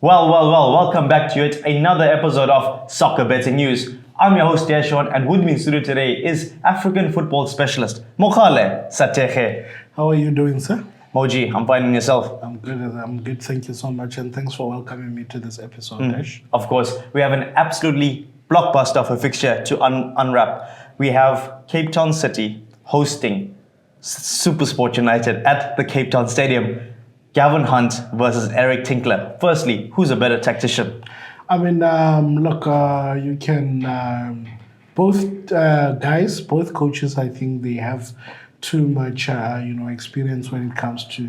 Well, welcome back to yet another episode of Soccer Betting News. I'm your host, Desh, and with me in studio today is African football specialist, Mogale, Sathekge. How are you doing, sir? Moji, I'm fine, and yourself? I'm good. Thank you so much, and thanks for welcoming me to this episode, Desh. Of course, we have an absolutely blockbuster of a fixture to unwrap. We have Cape Town City hosting Supersport United at the Cape Town Stadium. Gavin Hunt versus Eric Tinkler. Firstly, who's a better tactician? I mean, you can both guys, both coaches. I think they have too much, experience when it comes to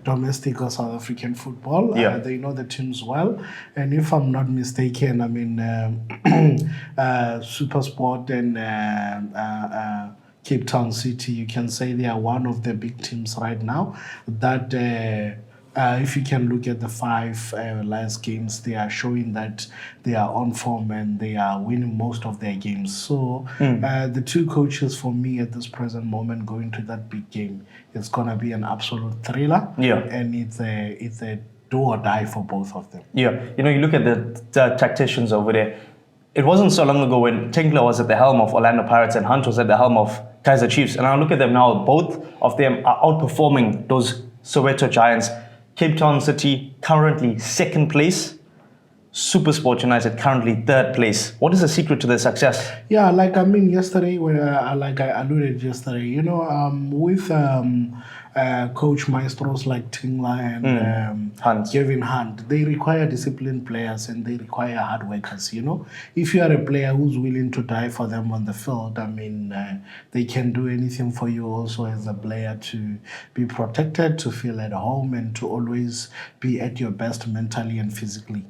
domestic or South African football. Yeah. They know the teams well, and if I'm not mistaken, I mean, Supersport and Cape Town City, you can say they are one of the big teams right now that if you can look at the five last games, they are showing that they are on form and they are winning most of their games. So the two coaches for me at this present moment going to that big game, it's going to be an absolute thriller. Yeah. And it's a do or die for both of them. Yeah, you look at the tacticians over there. It wasn't so long ago when Tinkler was at the helm of Orlando Pirates and Hunt was at the helm of Kaizer Chiefs. And I look at them now, both of them are outperforming those Soweto Giants. Cape Town City currently second place. Supersport United currently third place. What is the secret to their success? Yeah, yesterday, like I alluded yesterday, with coach maestros like Tinkler and Gavin Hunt, they require disciplined players and they require hard workers. If you are a player who's willing to die for them on the field, they can do anything for you also as a player to be protected, to feel at home, and to always be at your best mentally and physically.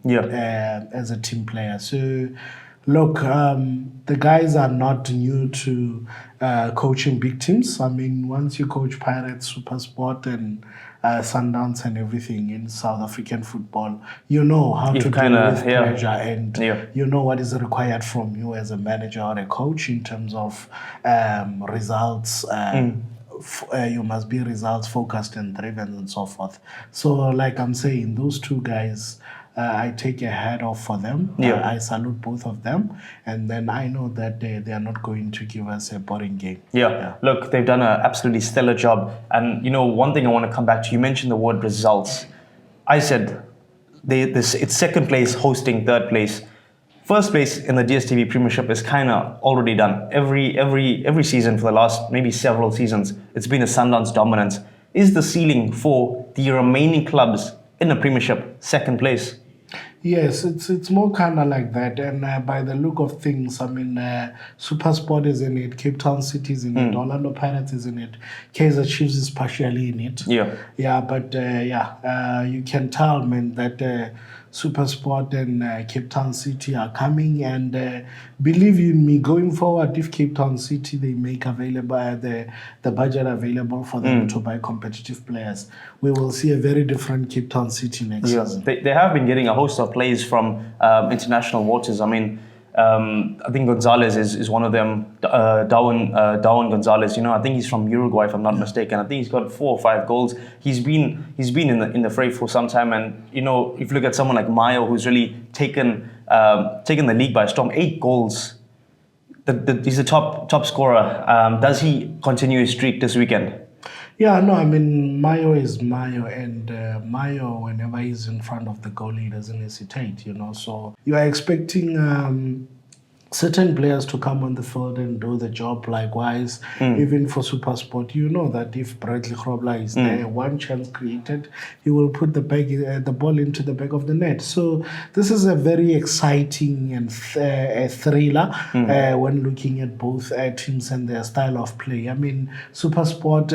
As a team player. So, look, the guys are not new to coaching big teams. I mean, once you coach Pirates, Supersport, and Sundowns and everything in South African football, you know how to deal with pressure and you know what is required from you as a manager or a coach in terms of results. You must be results focused and driven and so forth. So, like I'm saying, those two guys, I take a hat off for them. I salute both of them. And then I know that they are not going to give us a boring game. Yeah. Look, they've done an absolutely stellar job. And, one thing I want to come back to, you mentioned the word results. I said it's second place hosting third place. First place in the DStv Premiership is kind of already done. Every season for the last maybe several seasons, it's been a Sundowns dominance. Is the ceiling for the remaining clubs in the Premiership second place? Yes, it's more kind of like that. And by the look of things, Supersport is in it, Cape Town City is in it, Orlando Pirates is in it, Kaizer Chiefs is partially in it. You can tell, man, that Supersport and Cape Town City are coming, and believe you me, going forward, if Cape Town City they make available the budget available for them to buy competitive players, we will see a very different Cape Town City next season. They have been getting a host of players from international waters. I mean, I think Gonzalez is one of them. Darwin Gonzalez. I think he's from Uruguay, if I'm not mistaken. I think he's got 4 or 5 goals. He's been in the fray for some time. And if you look at someone like Mayo, who's really taken the league by storm, 8 goals. He's the top scorer. Does he continue his streak this weekend? Yeah, no, I mean, Mayo is Mayo, and Mayo, whenever he's in front of the goalie, he doesn't hesitate, So you are expecting certain players to come on the field and do the job. Likewise, even for Supersport, you know that if Bradley Grobler is there, one chance created, he will put the ball into the back of the net. So this is a very exciting and a thriller when looking at both teams and their style of play. I mean, Supersport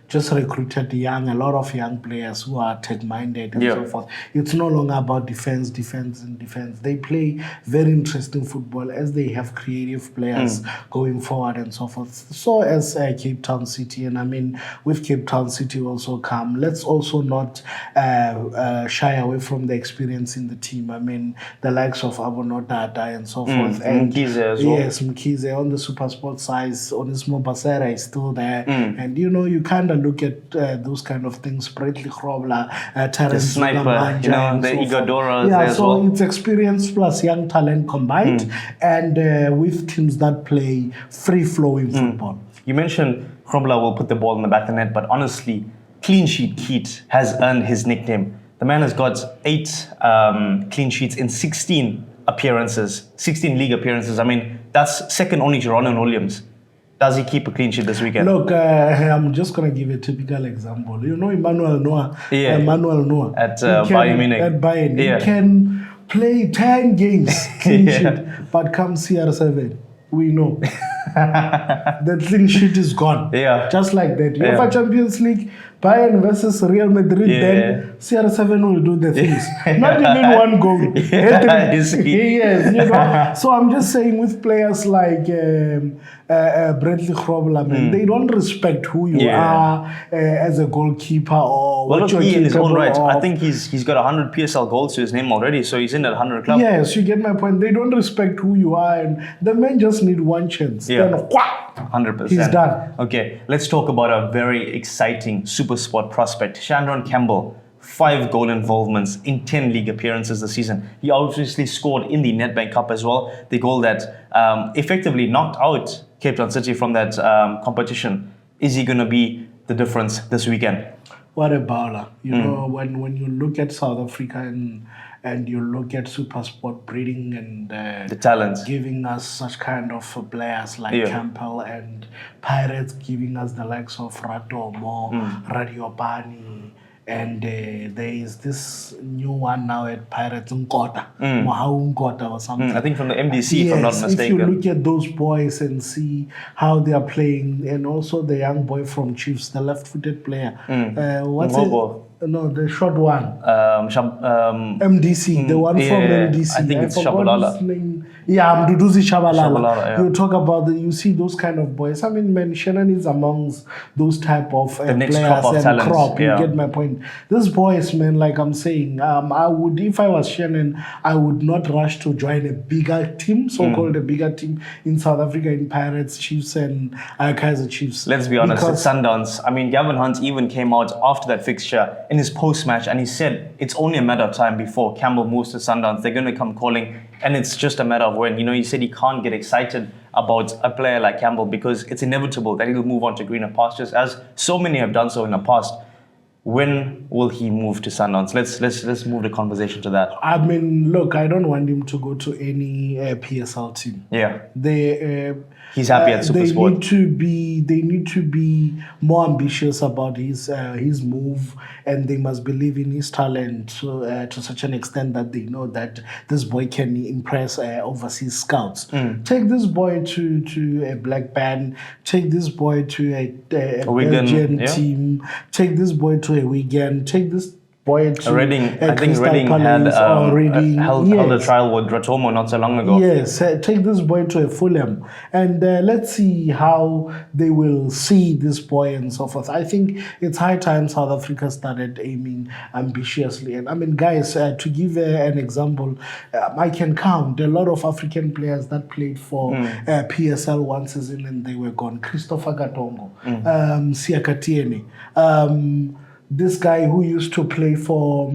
just recruited a lot of young players who are tech-minded and so forth. It's no longer about defense. They play very interesting football as they have creative players going forward and so forth. So as Cape Town City, and I mean, with Cape Town City also come, let's also not shy away from the experience in the team. I mean, the likes of Abonotata and so forth. And Mkize as well. Yes, Mkize on the Supersport side, Onismo Basera is still there. And you kind of look at those kind of things, Bradley Grobler, The Terence sniper, Manja, you know, and the so forth. Igodora Yeah, there as so well. it's experience plus young talent combined, and with teams that play free-flowing football. You mentioned Krobler will put the ball in the back of the net, but honestly, clean sheet Keat has earned his nickname. The man has got 8 clean sheets in 16 appearances, 16 league appearances. I mean, that's second only to Ronan Williams. Does he keep a clean sheet this weekend? Look, I'm just going to give a typical example. You know Emmanuel Noah? Yeah. Emmanuel Noah. At Bayern Munich. At Bayern. Yeah. He can play 10 games clean Yeah. sheet, but come CR7, we know. The clean sheet is gone. Yeah. Just like that. Yeah. UEFA Champions League, Bayern versus Real Madrid, Yeah. then CR7 will do the things. Not even one goal. Yeah, you see. Yes, you know. So I'm just saying with players like Bradley Grobler, man, they don't respect who you are as a goalkeeper or Well, what look, you're he in his own capable right, I of. think he's got 100 PSL goals to his name already, so he's in that 100 club. Yes, you get my point. They don't respect who you are, and the men just need one chance. Yeah. Then, whack, 100%. he's done. Okay, let's talk about a very exciting Supersport prospect, Shandre Campbell. 5 goal involvements in 10 league appearances this season. He obviously scored in the Nedbank Cup as well, the goal that effectively knocked out Cape Town City from that competition. Is he going to be the difference this weekend? What a bowler. You know, when you look at South Africa and you look at Supersport breeding and The talent. giving us such kind of players like Campbell, and Pirates giving us the likes of Radomo, Radiopani, and there is this new one now at Pirates, Nkota, Mahau Nkota or something. I think from the MDC, if I'm not mistaken. If you look at those boys and see how they are playing, and also the young boy from Chiefs, the left-footed player. What's Mogale. it? No, the short one. MDC, the one from yeah, MDC. I think it's forgot Shabalala. his name. Yeah, Mduduzi Shabalala. Shabalala, yeah. You talk about you see those kind of boys. I mean, man, Shannon is amongst those type of next players crop of and talents, crop. You yeah. get my point. These boys, man, like I'm saying, I would, if I was Shannon, I would not rush to join a bigger team, so-called a bigger team in South Africa, in Pirates, Chiefs, and Kaiser Chiefs. Let's be honest, Because- it's Sundowns. I mean, Gavin Hunt even came out after that fixture in his post-match and he said it's only a matter of time before Campbell moves to Sundowns. They're going to come calling and it's just a matter of when. You know, he said he can't get excited about a player like Campbell because it's inevitable that he'll move on to greener pastures, as so many have done so in the past. When will he move to Sundowns? Let's move the conversation to that. I mean, look, I don't want him to go to any PSL team. Yeah. They He's happy at Supersport. They need to be more ambitious about his move, and they must believe in his talent to such an extent that they know that this boy can impress overseas scouts. Take this boy to a Black Band. Take this boy to a Wigan, Belgian yeah. team. Take this boy to a Wigan. Take this boy to Reading, I think Crystal Reading had Palace or Reading. held a trial with Ratomo not so long ago. Yes, take this boy to a Fulham, and let's see how they will see this boy and so forth. I think it's high time South Africa started aiming ambitiously. And I mean, guys, to give an example, I can count a lot of African players that played for PSL one season and they were gone. Christopher Gatongo, Siakatiene, this guy who used to play for,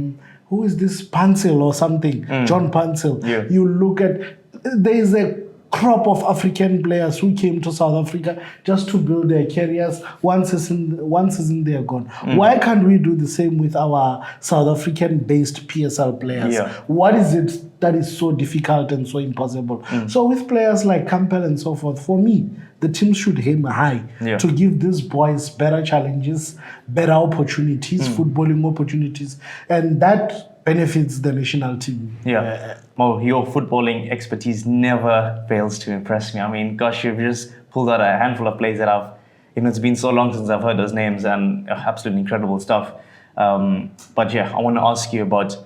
who is this, Pansel or something, John Pansel. Yeah. You look at, there is a crop of African players who came to South Africa just to build their careers. One season they are gone. Why can't we do the same with our South African-based PSL players? Yeah. What is it that is so difficult and so impossible? So with players like Campbell and so forth, for me, the team should aim high to give these boys better challenges, better opportunities, footballing opportunities, and that benefits the national team. Yeah. Mo, your footballing expertise never fails to impress me. I mean, gosh, you've just pulled out a handful of plays that it's been so long since I've heard those names, and absolutely incredible stuff. But yeah, I want to ask you about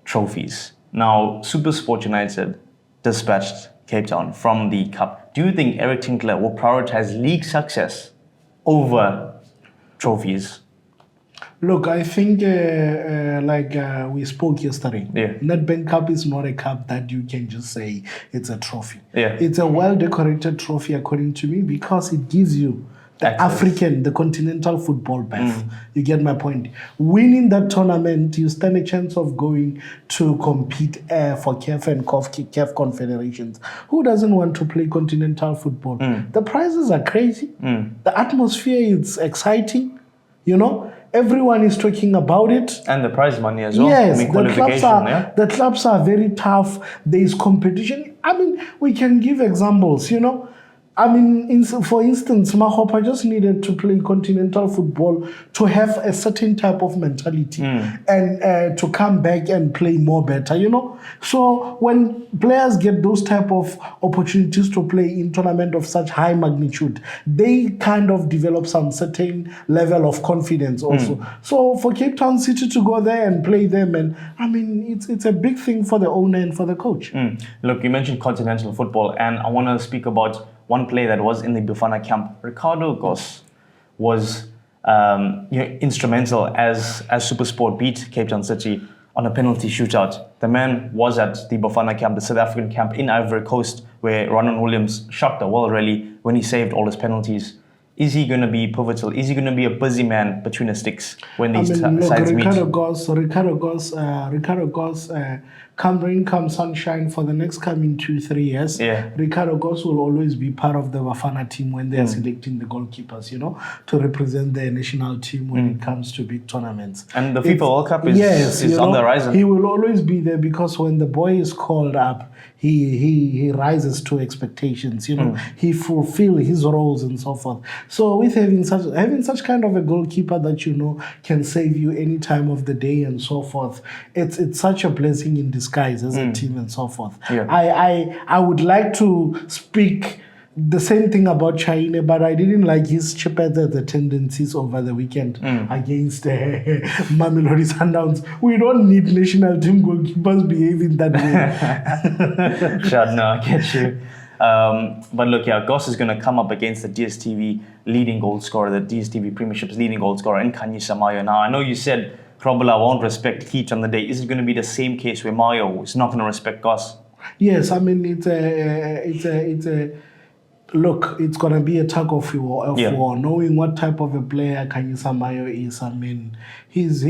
trophies. Now, Supersport United dispatched Cape Town from the Cup. Do you think Eric Tinkler will prioritize league success over trophies? Look, I think we spoke yesterday, Nedbank Cup is not a cup that you can just say it's a trophy. Yeah. It's a well-decorated trophy according to me because it gives you the continental football berth. You get my point. Winning that tournament, you stand a chance of going to compete for CAF and CAF confederations. Who doesn't want to play continental football? The prizes are crazy. The atmosphere is exciting. You know, everyone is talking about it. And the prize money as well. Yes, I mean, the clubs are very tough. There is competition. I mean, we can give examples, you know. I mean, for instance, Mahopa just needed to play continental football to have a certain type of mentality and to come back and play more better, you know. So when players get those type of opportunities to play in tournament of such high magnitude, they kind of develop some certain level of confidence also. So for Cape Town City to go there and play them, and I mean, it's a big thing for the owner and for the coach. Look, you mentioned continental football, and I want to speak about one player that was in the Bafana camp. Ricardo Goss was instrumental as Supersport beat Cape Town City on a penalty shootout. The man was at the Bafana camp, the South African camp in Ivory Coast, where Ronald Williams shocked the world really when he saved all his penalties. Is he going to be pivotal? Is he going to be a busy man between the sticks when these sides meet? Ricardo Goss, come rain, come sunshine, for the next coming 2-3 years, Ricardo Goss will always be part of the Bafana team when they are selecting the goalkeepers, you know, to represent their national team when it comes to big tournaments. And the FIFA World Cup is on the horizon. He will always be there because when the boy is called up, he rises to expectations, you know, he fulfills his roles and so forth. So with having such kind of a goalkeeper that, you know, can save you any time of the day and so forth, it's such a blessing in disguise as a team and so forth. I would like to speak the same thing about Chaine, but I didn't like his the tendencies over the weekend against Mamelodi Sundowns. We don't need national team goalkeepers behaving that way. Sure, no, I get you. But look, Goss is going to come up against the DSTV leading goal scorer, the DSTV Premiership's leading goal scorer in Khanyisa Mayo. Now, I know you said Krobela won't respect Keach on the day. Is it going to be the same case where Mayo is not going to respect Goss? Yes, I mean, look, it's going to be a tug of war, knowing what type of a player Khanyisa Mayo is. I mean, he's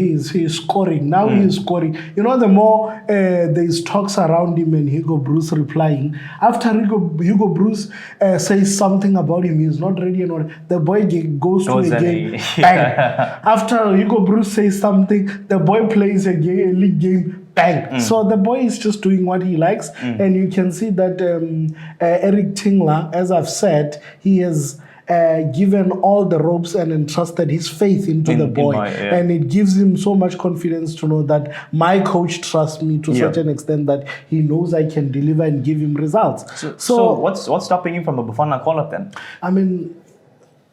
scoring. Now he's scoring. You know, the more there's talks around him and Hugo Bruce replying, after Hugo Bruce says something about him, he's not ready and the boy goes to a game, bang. After Hugo Bruce says something, the boy plays a league game, bang. So the boy is just doing what he likes. And you can see that Eric Tinkler, as I've said, he has given all the ropes and entrusted his faith into the boy. And it gives him so much confidence to know that my coach trusts me to such an extent that he knows I can deliver and give him results. So what's stopping him from a Bafana call-up then? I mean,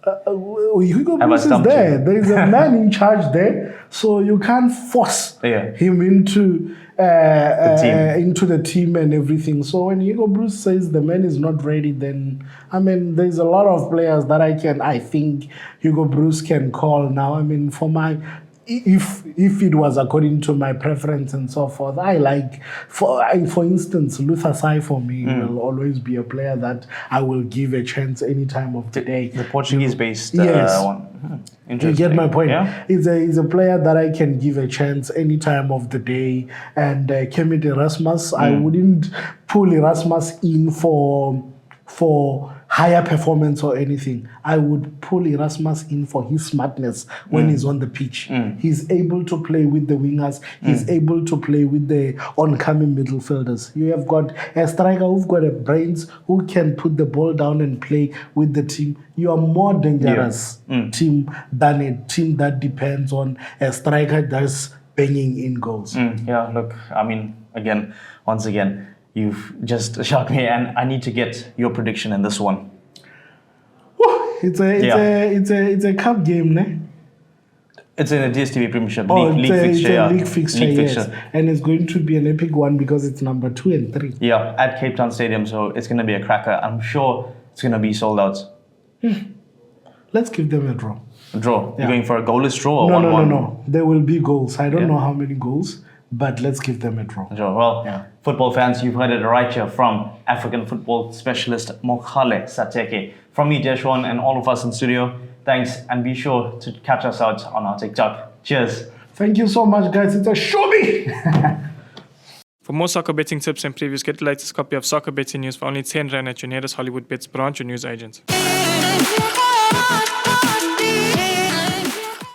Hugo Bruce is there. There is a man in charge there, so you can't force him into the team and everything. So when Hugo Bruce says the man is not ready, then I mean, there's a lot of players that I think Hugo Bruce can call now. I mean, if it was according to my preference and so forth, I like, for instance, Luther Sai for me will always be a player that I will give a chance any time of the day. The Portuguese-based one. You get my point. Yeah? He's a player that I can give a chance any time of the day. And Kemit Erasmus, I wouldn't pull Erasmus in for higher performance or anything. I would pull Erasmus in for his smartness when he's on the pitch. He's able to play with the wingers. He's able to play with the oncoming midfielders. You have got a striker who've got a brains, who can put the ball down and play with the team. You are more dangerous team than a team that depends on a striker that's banging in goals. Look, I mean, once again, you've just shocked me, and I need to get your prediction in this one. It's a cup game, ne? It's in a DSTV Premiership league fixture. League fixture, yes. And it's going to be an epic one because it's number 2 and 3. Yeah, at Cape Town Stadium, so it's going to be a cracker. I'm sure it's going to be sold out. Let's give them a draw. A draw? You're going for a goalless draw or 1-1? No. There will be goals. I don't know how many goals, but let's give them a draw. Sure. Well, Yeah. football fans, you've heard it right here from African football specialist Mogale Sathekge. From me, Desh, and all of us in studio, thanks, and be sure to catch us out on our TikTok. Cheers. Thank you so much, guys. It's a show me. For more soccer betting tips and previews, get the latest copy of Soccer Betting News for only 10 Rand at your nearest Hollywood Bets branch or news agent.